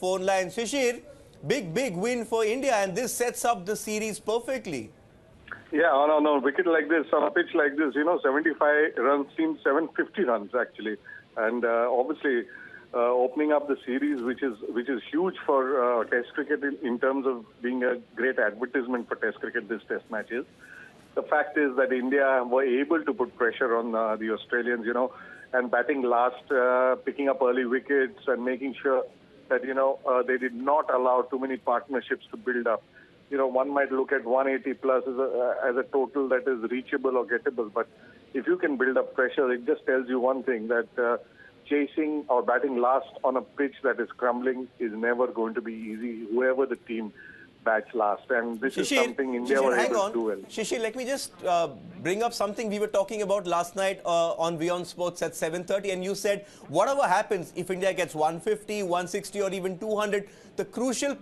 phone line. Shishir, big win for India, and this sets up the series perfectly. Yeah, on a wicket like this, on a pitch like this, 75 runs seems 750 runs actually, and obviously opening up the series, which is huge for Test cricket in terms of being a great advertisement for Test cricket. This Test match is. The fact is that India were able to put pressure on the Australians, and batting last, picking up early wickets and making sure that they did not allow too many partnerships to build up. One might look at 180 plus as a total that is reachable or gettable. But if you can build up pressure, it just tells you one thing, that chasing or batting last on a pitch that is crumbling is never going to be easy, whoever the team bats last. And this is something India were able to do well. Shishir, let me just bring up something we were talking about last night on WION Sports at 7:30, and you said whatever happens, if India gets 150, 160 or even 200, the crucial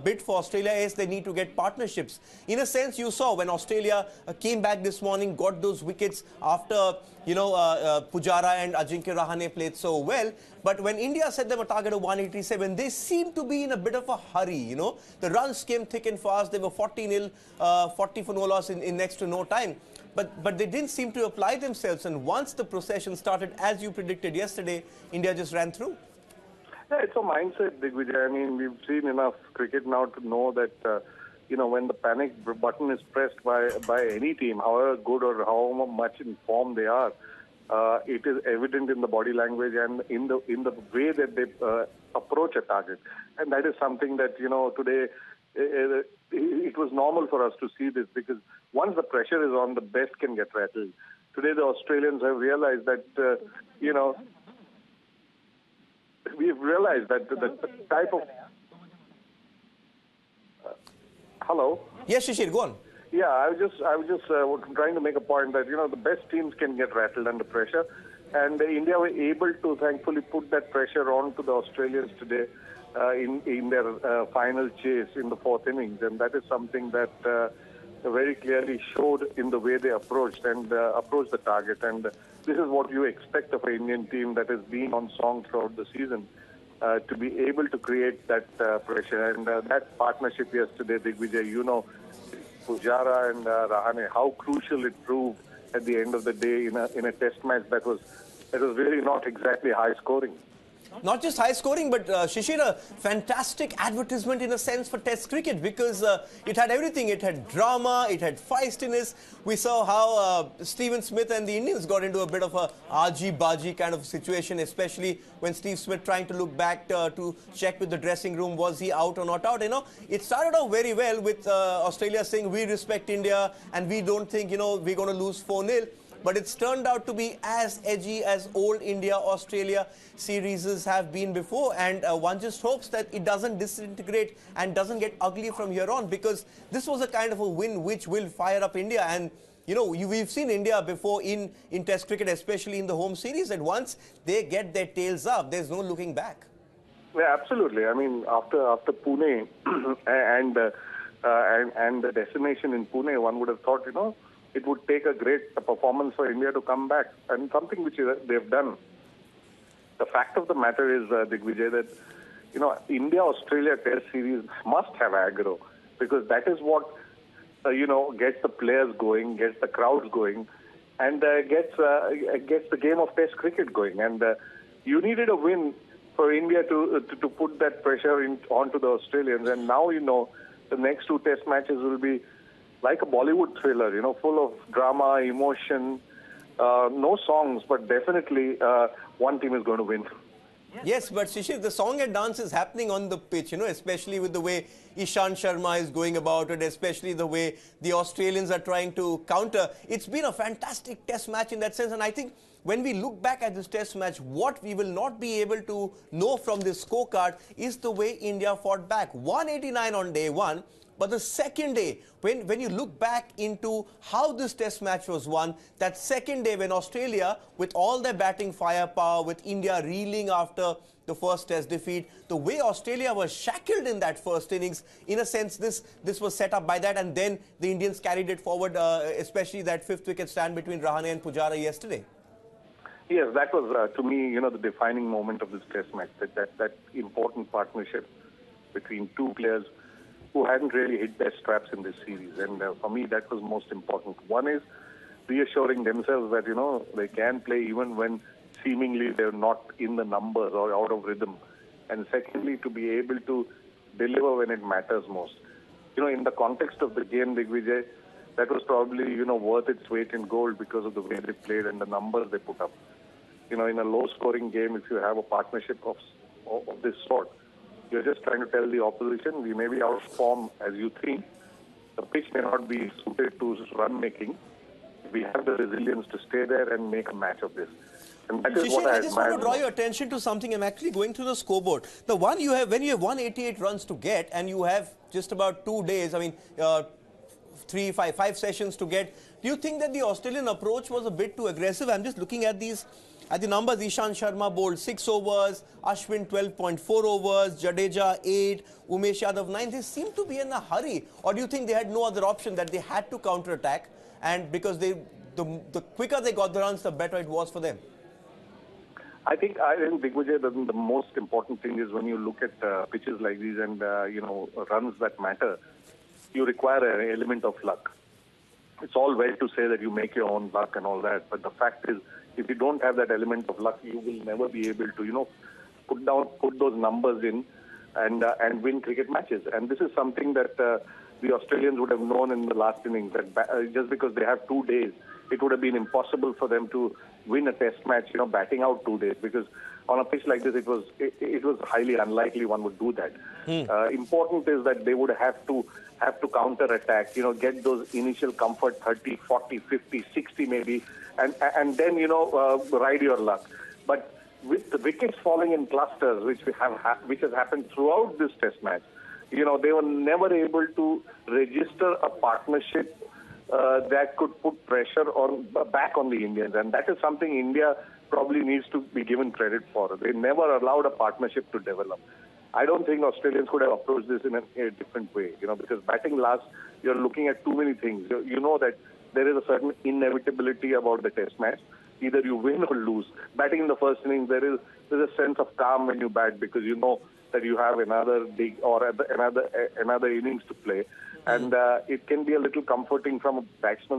bit for Australia is they need to get partnerships. In a sense, you saw when Australia came back this morning, got those wickets after Pujara and Ajinkya Rahane played so well. But when India set them a target of 187, they seemed to be in a bit of a hurry. The runs came thick and fast. They were 40-0, 40 for no loss in next to no time. But they didn't seem to apply themselves. And once the procession started, as you predicted yesterday, India just ran through. Yeah, it's a mindset, Digvijay. I mean, we've seen enough cricket now to know that, when the panic button is pressed by any team, however good or how much in form they are, it is evident in the body language and in the way that they approach a target. And that is something that, today, it was normal for us to see this, because once the pressure is on, the best can get rattled. Today, the Australians have realized that, we've realized that the type of... hello? Yes, Shishir, go on. Yeah, I was just trying to make a point that, the best teams can get rattled under pressure. And India were able to, thankfully, put that pressure on to the Australians today in their final chase in the fourth innings. And that is something that very clearly showed in the way they approached the target. And this is what you expect of an Indian team that has been on song throughout the season, to be able to create that pressure. And that partnership yesterday, Digvijay, Pujara and Rahane, how crucial it proved at the end of the day in a test match that was really not exactly high scoring. Not just high scoring, but Shishir, a fantastic advertisement in a sense for Test cricket, because it had everything. It had drama, it had feistiness. We saw how Steven Smith and the Indians got into a bit of a argy-bargy kind of situation, especially when Steve Smith trying to look back to check with the dressing room, was he out or not out. It started off very well with Australia saying we respect India and we don't think we're going to lose 4-0. But it's turned out to be as edgy as old India-Australia series have been before. And one just hopes that it doesn't disintegrate and doesn't get ugly from here on, because this was a kind of a win which will fire up India. And, we've seen India before in Test cricket, especially in the home series, and once they get their tails up, there's no looking back. Yeah, absolutely. I mean, after Pune and the destination in Pune, one would have thought, it would take a great performance for India to come back, and something which they've done. The fact of the matter is, Digvijay, that India-Australia Test series must have aggro, because that is what gets the players going, gets the crowds going, and gets the game of Test cricket going. And you needed a win for India to put that pressure onto the Australians. And now the next two Test matches will be like a Bollywood thriller, full of drama, emotion, no songs, but definitely one team is going to win. Yes, but Shishir, the song and dance is happening on the pitch, especially with the way Ishant Sharma is going about it, especially the way the Australians are trying to counter. It's been a fantastic test match in that sense, and I think when we look back at this test match, what we will not be able to know from this scorecard is the way India fought back. 189 on day one. But the second day, when you look back into how this test match was won, that second day when Australia, with all their batting firepower, with India reeling after the first test defeat, the way Australia was shackled in that first innings, in a sense, this was set up by that, and then the Indians carried it forward, especially that fifth wicket stand between Rahane and Pujara yesterday. Yes, that was to me, the defining moment of this Test match. That important partnership between two players who hadn't really hit their straps in this series, and for me, that was most important. One is reassuring themselves that they can play even when seemingly they're not in the numbers or out of rhythm, and secondly, to be able to deliver when it matters most. In the context of the game, Digvijay, that was probably worth its weight in gold because of the way they played and the numbers they put up. In a low-scoring game, if you have a partnership of this sort, you're just trying to tell the opposition, we may be out of form as you think. The pitch may not be suited to run-making. We have the resilience to stay there and make a match of this. And that is what Shishir, I I just want admire to draw most. your attention to something. I'm actually going through the scoreboard. The one you have, when you have 188 runs to get and you have just about 2 days, 5 sessions to get, do you think that the Australian approach was a bit too aggressive? I'm just looking at the numbers. Ishan Sharma bowled 6 overs, Ashwin 12.4 overs, Jadeja 8, Umesh Yadav 9. They seem to be in a hurry. Or do you think they had no other option, that they had to counter-attack, and because the quicker they got the runs, the better it was for them? I think Digvijay, the most important thing is when you look at pitches like these and runs that matter, you require an element of luck. It's all well to say that you make your own luck and all that, but the fact is, if you don't have that element of luck, you will never be able to put those numbers in and win cricket matches. And this is something that the Australians would have known in the last innings, that just because they have 2 days, it would have been impossible for them to win a Test match, batting out 2 days, because on a pitch like this, it was highly unlikely one would do that. Important is that they would have to counter-attack, get those initial comfort 30, 40, 50, 60 maybe, and then, ride your luck. But with the wickets falling in clusters, which has happened throughout this Test match, they were never able to register a partnership that could put pressure back on the Indians. And that is something India probably needs to be given credit for. They never allowed a partnership to develop. I don't think Australians could have approached this in a different way, because batting last, you're looking at too many things. You know that there is a certain inevitability about the Test match. Either you win or lose. Batting in the first innings, there's a sense of calm when you bat, because you know that you have another big or another innings to play, and it can be a little comforting from a batsman